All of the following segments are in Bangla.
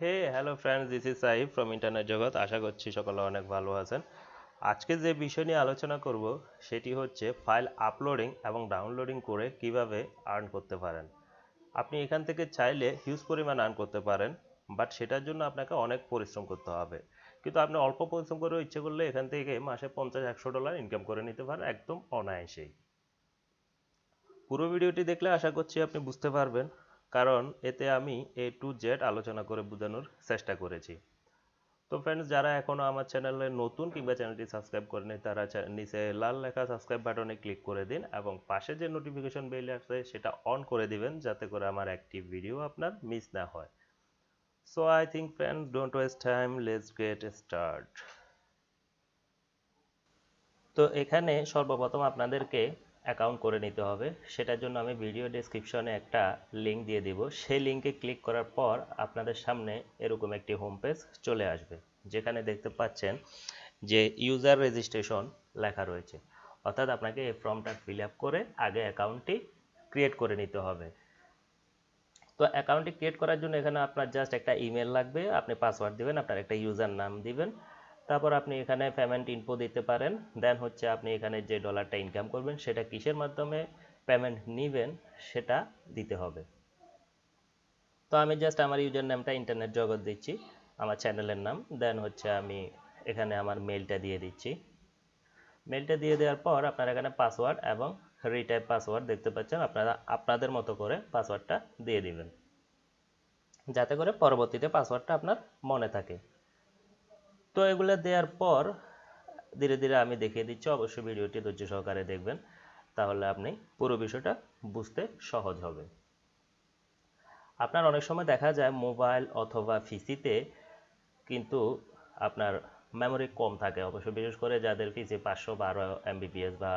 Hey hello friends, this is Sahib from internet জগৎ। আশা করছি সকলে অনেক ভালো আছেন। আজকে যে বিষয় নিয়ে আলোচনা করব সেটি হচ্ছে ফাইল আপলোডিং এবং ডাউনলোডিং করে কিভাবে আর্ন করতে পারেন। আপনি এখান থেকে চাইলে হিউজ পরিমাণ আর্ন করতে পারেন, বাট সেটার জন্য আপনাকে অনেক পরিশ্রম করতে হবে। কিন্তু আপনি অল্প পরিশ্রম করেও ইচ্ছে করলে এখান থেকে মাসে $50-100 ইনকাম করে নিতে পারেন একদম অনায়াসেই। পুরো ভিডিওটি দেখলে আশা করছি আপনি বুঝতে পারবেন, কারণ এতে আমি A to Z আলোচনা করে বোঝানোর চেষ্টা করেছি। তো ফ্রেন্ডস, যারা এখনও আমার চ্যানেলে নতুন কিংবা চ্যানেলটি সাবস্ক্রাইব করেনি তারা নিচে লাল লেখা সাবস্ক্রাইব বাটনে ক্লিক করে দিন এবং পাশে যে নোটিফিকেশন বেল আছে সেটা অন করে দিবেন, যাতে করে আমার অ্যাক্টিভ ভিডিও আপনার মিস না হয়। So I think friends, don't waste time, let's get start. তো এখানে সর্বপ্রথম আপনাদেরকে অ্যাকাউন্ট করে নিতে হবে। সেটার জন্য আমি ভিডিও ডেসক্রিপশনে একটা লিঙ্ক দিয়ে দিব। সেই লিঙ্কে ক্লিক করার পর আপনাদের সামনে এরকম একটি হোম পেজ চলে আসবে, যেখানে দেখতে পাচ্ছেন যে ইউজার রেজিস্ট্রেশন লেখা রয়েছে। অর্থাৎ আপনাকে এই ফর্মটা ফিল আপ করে আগে অ্যাকাউন্টটি ক্রিয়েট করে নিতে হবে। তো অ্যাকাউন্টটি ক্রিয়েট করার জন্য এখানে আপনার জাস্ট একটা ইমেল লাগবে, আপনি পাসওয়ার্ড দিবেন, আপনার একটা ইউজার নাম দিবেন, তারপর আপনি এখানে পেমেন্ট ইনফো দিতে পারেন। দেন হচ্ছে আপনি এখানে যে ডলারটা ইনকাম করবেন সেটা কিসের মাধ্যমে পেমেন্ট নেবেন সেটা দিতে হবে। তো আমি জাস্ট আমার ইউজার নামটা ইন্টারনেট জগৎ দিচ্ছি, আমার চ্যানেলের নাম। দেন হচ্ছে আমি এখানে আমার মেলটা দিয়ে দিচ্ছি। মেলটা দিয়ে দেওয়ার পর আপনারা এখানে পাসওয়ার্ড এবং রিটাইপ পাসওয়ার্ড দেখতে পাচ্ছেন, আপনারা আপনাদের মতো করে পাসওয়ার্ডটা দিয়ে দিবেন, যাতে করে পরবর্তীতে পাসওয়ার্ডটা আপনার মনে থাকে। তো এগুলো দেওয়ার পর ধীরে ধীরে আমি দেখিয়ে দিচ্ছি, অবশ্যই ভিডিওটি ধৈর্য সহকারে দেখবেন, তাহলে আপনি পুরো বিষয়টা বুঝতে সহজ হবে। আপনার অনেক সময় দেখা যায় মোবাইল অথবা পিসিতে কিন্তু আপনার মেমোরি কম থাকে, অবশ্য বিশেষ করে যাদের পিসি 512 MB/s বা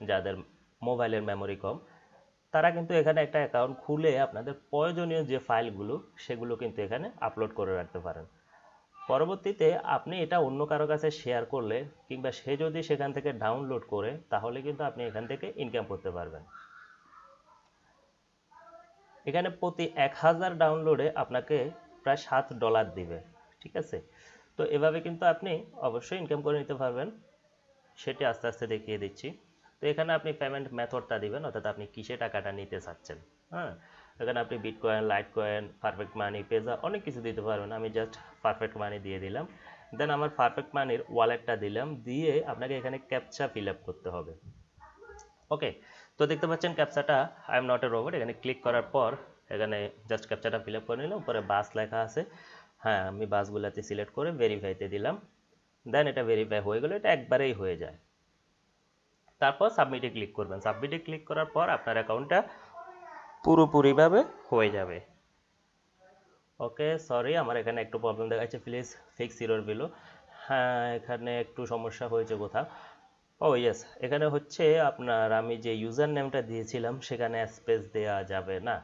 যাদের মোবাইলের মেমোরি কম, তারা কিন্তু এখানে একটা অ্যাকাউন্ট খুলে আপনাদের প্রয়োজনীয় যে ফাইলগুলো সেগুলো কিন্তু এখানে আপলোড করে রাখতে পারেন। পরবর্তীতে আপনি এটা অন্য কারো কাছে শেয়ার করলে কিংবা সে যদি সেখান থেকে ডাউনলোড করে, তাহলে কিন্তু আপনি এখান থেকে ইনকাম করতে পারবেন। এখানে প্রতি 1000 ডাউনলোডে আপনাকে প্রায় $7 দিবে, ঠিক আছে? তো এভাবে কিন্তু আপনি অবশ্যই ইনকাম করে নিতে পারবেন, সেটি আস্তে আস্তে দেখিয়ে দিচ্ছি। তো এখানে আপনি পেমেন্ট মেথডটা দিবেন, অর্থাৎ আপনি কিসে টাকাটা নিতে চাচ্ছেন। হ্যাঁ, এখানে আপনি বিটকয়েন, লাইট কয়েন, পারফেক্ট মানি, পেজা অনেক কিছু দিতে পারবেন। আমি জাস্ট পারফেক্ট মানি দিয়ে দিলাম। দেন আমার পারফেক্ট মানির ওয়ালেটটা দিলাম, দিয়ে আপনাকে এখানে ক্যাপচা ফিল আপ করতে হবে। ওকে, তো দেখতে পাচ্ছেন ক্যাপচাটা I am not a robot, এখানে ক্লিক করার পর এখানে জাস্ট ক্যাপচাটা ফিল আপ করে নিলাম। উপরে বাস লেখা আছে, হ্যাঁ আমি বাসগুলোতে সিলেক্ট করে ভেরিফাইতে দিলাম। দেন এটা ভেরিফাই হয়ে গেলে এটা একবারেই হয়ে যায়। তারপর সাবমিটে ক্লিক করবেন। সাবমিটে ক্লিক করার পর আপনার অ্যাকাউন্টটা পুরোপুরিভাবে হয়ে যাবে। ওকে, সরি আমার এখানে একটু প্রবলেম দেখাচ্ছে, প্লিজ ফিক্স ইউর বিলো। হ্যাঁ, এখানে একটু সমস্যা হয়েছে কোথাও। ও ইয়েস, এখানে হচ্ছে আপনার আমি যে ইউজার নেমটা দিয়েছিলাম সেখানে স্পেস দেওয়া যাবে না।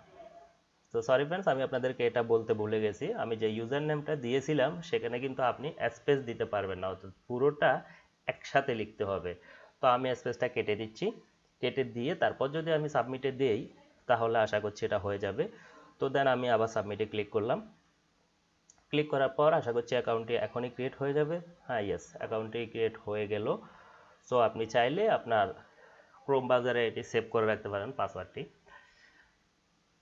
তো সরি ফ্রেন্ডস, আমি আপনাদেরকে এটা বলতে ভুলে গেছি, আমি যে ইউজার নেমটা দিয়েছিলাম সেখানে কিন্তু আপনি স্পেস দিতে পারবেন না, অর্থাৎ পুরোটা একসাথে লিখতে হবে। তো আমি স্পেসটা কেটে দিচ্ছি, কেটে দিয়ে তারপর যদি আমি সাবমিটে দেই তাহলে আশা করছি এটা হয়ে যাবে। তো দেন আমি আবার সাবমিটে ক্লিক করলাম। ক্লিক করার পর আশা করছি অ্যাকাউন্টটি এখনই ক্রিয়েট হয়ে যাবে। হ্যাঁ ইয়েস, অ্যাকাউন্টটি ক্রিয়েট হয়ে গেল। সো আপনি চাইলে আপনার ক্রোম ব্রাউজারে এটি সেভ করে রাখতে পারেন পাসওয়ার্ডটি।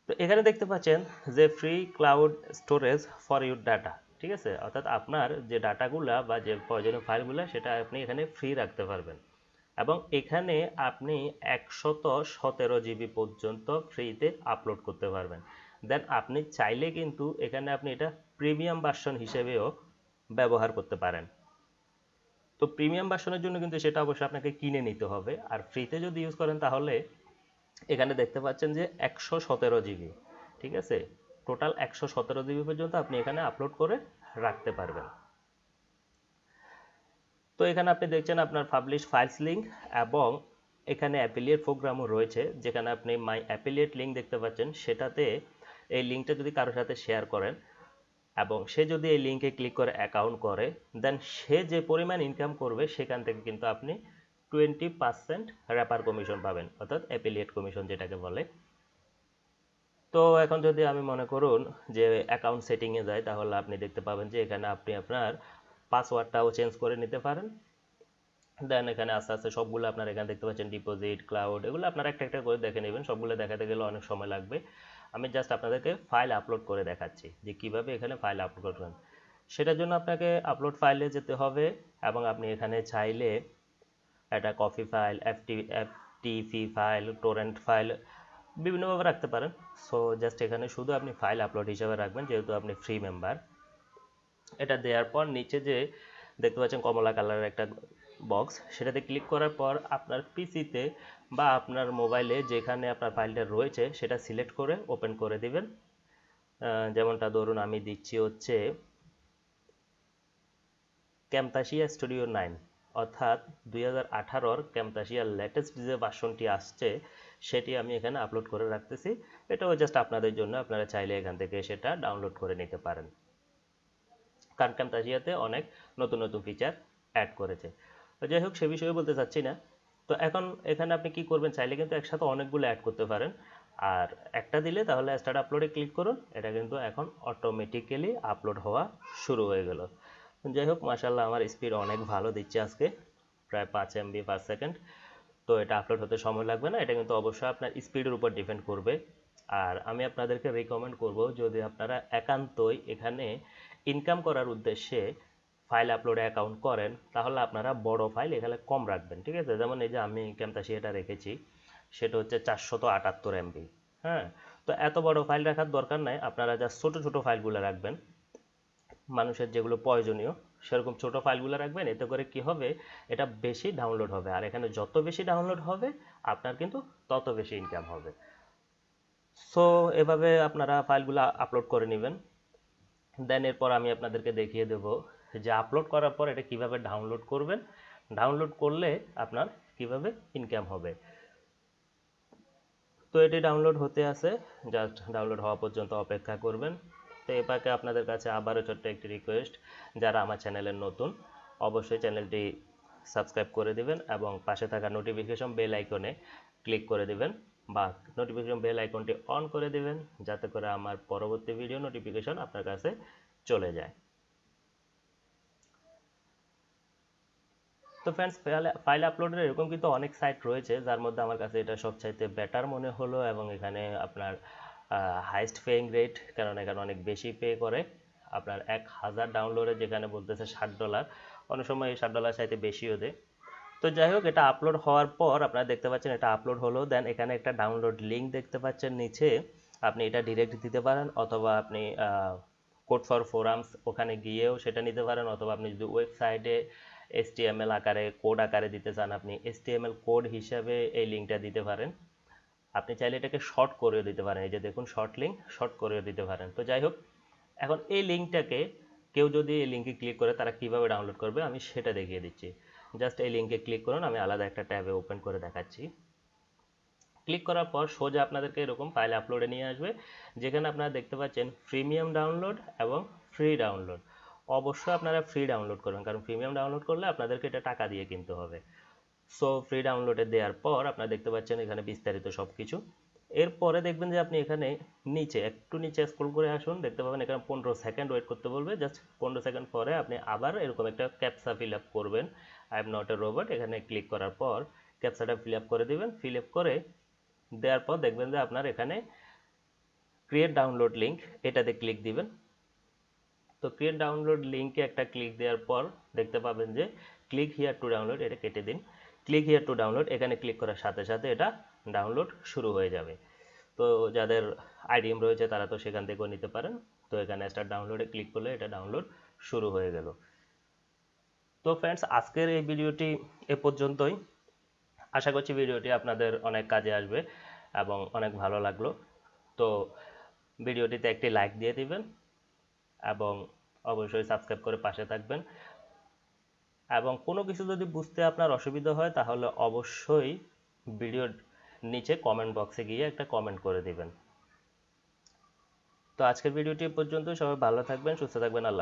তো এখানে দেখতে পাচ্ছেন যে free cloud storage for your data, ঠিক আছে? অর্থাৎ আপনার যে ডাটাগুলা বা যে প্রয়োজনীয় ফাইলগুলো সেটা আপনি এখানে ফ্রি রাখতে পারবেন, এবং এখানে আপনি 117 GB পর্যন্ত ফ্রিতে আপলোড করতে পারবেন। দেন আপনি চাইলে কিন্তু এখানে আপনি এটা প্রিমিয়াম ভার্সন হিসেবেও ব্যবহার করতে পারেন। তো প্রিমিয়াম ভার্সনের জন্য কিন্তু সেটা অবশ্যই আপনাকে কিনে নিতে হবে, আর ফ্রিতে যদি ইউজ করেন তাহলে এখানে দেখতে পাচ্ছেন যে 117 GB, ঠিক আছে? টোটাল 117 GB পর্যন্ত আপনি এখানে আপলোড করে রাখতে পারবেন। তো এখানে আপনি দেখছেন আপনার পাবলিশ ফাইলস লিঙ্ক, এবং এখানে অ্যাফিলিয়েট প্রোগ্রামও রয়েছে, যেখানে আপনি মাই অ্যাফিলিয়েট লিঙ্ক দেখতে পাচ্ছেন। সেটাতে এই লিঙ্কটা যদি কারোর সাথে শেয়ার করেন এবং সে যদি এই লিঙ্কে ক্লিক করে অ্যাকাউন্ট করে, দেন সে যে পরিমাণ ইনকাম করবে সেখান থেকে কিন্তু আপনি 20% র্যাপার কমিশন পাবেন, অর্থাৎ অ্যাফিলিয়েট কমিশন যেটাকে বলে। তো এখন যদি আমি মনে করুন যে অ্যাকাউন্ট সেটিংয়ে যাই, তাহলে আপনি দেখতে পাবেন যে এখানে আপনি আপনার পাসওয়ার্ডটাও চেঞ্জ করে নিতে পারেন। দেন এখানে আস্তে আস্তে সবগুলো আপনার এখানে দেখতে পাচ্ছেন ডিপোজিট, ক্লাউড, এগুলো আপনারা একটা একটা করে দেখে নেবেন। সবগুলো দেখাতে গেলে অনেক সময় লাগবে। আমি জাস্ট আপনাদেরকে ফাইল আপলোড করে দেখাচ্ছি যে কিভাবে এখানে ফাইল আপলোড করবেন। সেটার জন্য আপনাকে আপলোড ফাইলে যেতে হবে এবং আপনি এখানে চাইলে একটা copy file, FTP file, Torrent file বিভিন্নভাবে রাখতে পারেন। সো জাস্ট এখানে শুধু আপনি ফাইল আপলোড হিসাবে রাখবেন, যেহেতু আপনি ফ্রি মেম্বার। এটা দেওয়ার পর নিচে যে দেখতে পাচ্ছেন কমলা কালারের একটা বক্স, সেটাতে ক্লিক করার পর আপনার পিসিতে বা আপনার মোবাইলে যেখানে আপনার ফাইলটা রয়েছে সেটা সিলেক্ট করে ওপেন করে দিবেন। যেমনটা ধরুন আমি দিচ্ছি হচ্ছে ক্যামতাসিয়া স্টুডিও 9, অর্থাৎ 2018-র ক্যামতাসিয়ার লেটেস্ট যে ভার্সনটি আসছে সেটি আমি এখানে আপলোড করে রাখতেছি। এটাও জাস্ট আপনাদের জন্য, আপনারা চাইলে এখান থেকে সেটা ডাউনলোড করে নিতে পারেন, কারণ ক্যামতাসিয়াতে অনেক নতুন নতুন ফিচার অ্যাড করেছে। তো যাই হোক, সে বিষয়ে বলতে চাচ্ছি না। তো এখন এখানে আপনি কি করবেন, চাইলে কিন্তু একসাথে অনেকগুলো অ্যাড করতে পারেন। আর একটা দিলে তাহলে স্টার্ট আপলোডে ক্লিক করুন, এটা কিন্তু এখন অটোমেটিক্যালি আপলোড হওয়া শুরু হয়ে গেল। যাই হোক, মাশাআল্লাহ আমার স্পিড অনেক ভালো দিচ্ছে আজকে, প্রায় 5 MB পার সেকেন্ড। তো এটা আপলোড হতে সময় লাগবে না, এটা কিন্তু অবশ্যই আপনার স্পিডের উপর ডিপেন্ড করবে। আর আমি আপনাদেরকে রিকমেন্ড করব, যদি আপনারা একান্তই এখানে ইনকাম করার উদ্দেশ্যে ফাইল আপলোডে অ্যাকাউন্ট করেন, তাহলে আপনারা বড় ফাইল এখানে কম রাখবেন, ঠিক আছে? যেমন এই যে আমি ক্যামতাসিয়াটা রেখেছি, সেটা হচ্ছে 478 MB। হ্যাঁ, তো এত বড় ফাইল রাখার দরকার নাই, আপনারা যা ছোট ছোট ফাইলগুলো রাখবেন, মানুষের যেগুলো প্রয়োজনীয় সেরকম ছোট ফাইলগুলো রাখবেন। এতে করে কি হবে, এটা বেশি ডাউনলোড হবে, আর এখানে যত বেশি ডাউনলোড হবে আপনার কিন্তু তত বেশি ইনকাম হবে। সো এভাবে আপনারা ফাইলগুলো আপলোড করে নেবেন। দেন এরপর আমি আপনাদেরকে দেখিয়ে দেব যে আপলোড করার পর এটা কিভাবে ডাউনলোড করবেন, ডাউনলোড করলে আপনার কিভাবে ইনকাম হবে। তো এটি ডাউনলোড হতে আছে, জাস্ট ডাউনলোড হওয়া পর্যন্ত অপেক্ষা করবেন। তো এ পাকে আপনাদের কাছে আবারও ছোট্ট একটি রিকোয়েস্ট, যারা আমার চ্যানেলের নতুন অবশ্যই চ্যানেলটি সাবস্ক্রাইব করে দিবেন এবং পাশে থাকা নোটিফিকেশন বেল আইকনে ক্লিক করে দিবেন বা নোটিফিকেশন বেল আইকনটি অন করে দিবেন, যাতে করে আমার পরবর্তী ভিডিও নোটিফিকেশন আপনার কাছে চলে যায়। তো ফ্রেন্ডস, ফাইল আপলোডের এরকম কিন্তু অনেক সাইট রয়েছে, যার মধ্যে আমার কাছে এটা সবচাইতে বেটার মনে হলো এবং এখানে আপনার হাইস্ট পেইং রেট, কারণ এখানে অনেক বেশি পে করে। আপনার 1000 ডাউনলোডে যেখানে বলতেছে $60, অনেক সময় এই $60 চাইতে বেশিও দেয়। তো যাই হোক, এটা আপলোড হওয়ার পর আপনারা দেখতে পাচ্ছেন এটা আপলোড হলো। দেন এখানে একটা ডাউনলোড লিঙ্ক দেখতে পাচ্ছেন নিচে, আপনি এটা ডিরেক্ট দিতে পারেন, অথবা আপনি কোড ফর ফোরামস ওখানে গিয়েও সেটা নিতে পারেন, অথবা আপনি যদি ওয়েবসাইটে HTML আকারে কোড আকারে দিতে চান, আপনি HTML কোড হিসাবে এই লিঙ্কটা দিতে পারেন। আপনি চাইলে এটাকে শর্ট করেও দিতে পারেন, এই যে দেখুন শর্ট লিঙ্ক, শর্ট করেও দিতে পারেন। তো যাই হোক, এখন এই লিঙ্কটাকে কেউ যদি এই লিঙ্কে ক্লিক করে তারা কিভাবে ডাউনলোড করবে আমি সেটা দেখিয়ে দিচ্ছি। জাস্ট এই লিঙ্কে ক্লিক করুন, আমি আলাদা একটা ট্যাবে ওপেন করে দেখাচ্ছি। ক্লিক করার পর সোজা আপনাদেরকে এরকম ফাইল আপলোডে নিয়ে আসবে, যেখানে আপনারা দেখতে পাচ্ছেন প্রিমিয়াম ডাউনলোড এবং ফ্রি ডাউনলোড। অবশ্যই আপনারা ফ্রি ডাউনলোড করবেন, কারণ প্রিমিয়াম ডাউনলোড করলে আপনাদেরকে এটা টাকা দিয়ে কিনতে হবে। সো ফ্রি ডাউনলোডে দেওয়ার পর আপনারা দেখতে পাচ্ছেন এখানে বিস্তারিত সব কিছু। এরপরে দেখবেন যে আপনি এখানে নিচে একটু নিচে স্ক্রল করে আসুন, দেখতে পাবেন এখানে 15 সেকেন্ড ওয়েট করতে বলবে। জাস্ট 15 সেকেন্ড পরে আপনি আবার এরকম একটা ক্যাপচা ফিল আপ করবেন, I am not a robot. এখানে ক্লিক করার পর ক্যাপচাটা ফিল আপ করে দিবেন। ফিল আপ করে দেওয়ার পর দেখবেন যে আপনার এখানে ক্রিয়েট ডাউনলোড লিঙ্ক, এটাতে ক্লিক দিবেন। তো ক্রিয়েট ডাউনলোড লিঙ্কে একটা ক্লিক দেওয়ার পর দেখতে পাবেন যে ক্লিক হিয়ার টু ডাউনলোড, এটা কেটে দিন। ক্লিক হিয়ার টু ডাউনলোড, এখানে ক্লিক করার সাথে সাথে এটা ডাউনলোড শুরু হয়ে যাবে। তো যাদের আইডিএম রয়েছে তারা তো সেখান থেকেও নিতে পারেন। তো এখানে স্টার্ট ডাউনলোডে ক্লিক করলে এটা ডাউনলোড শুরু হয়ে গেল। তো ফ্রেন্ডস, আজকের এই ভিডিওটি এ পর্যন্তই। আশা করছি ভিডিওটি আপনাদের অনেক কাজে আসবে এবং অনেক ভালো লাগলো। তো ভিডিওটিতে একটি লাইক দিয়ে দিবেন এবং অবশ্যই সাবস্ক্রাইব করে পাশে থাকবেন। এবং কোনো কিছু যদি বুঝতে আপনার অসুবিধা হয় তাহলে অবশ্যই ভিডিওর নিচে কমেন্ট বক্সে গিয়ে একটা কমেন্ট করে দিবেন। তো আজকের ভিডিওটি পর্যন্ত, সবাই ভালো থাকবেন, সুস্থ থাকবেন, আল্লাহ।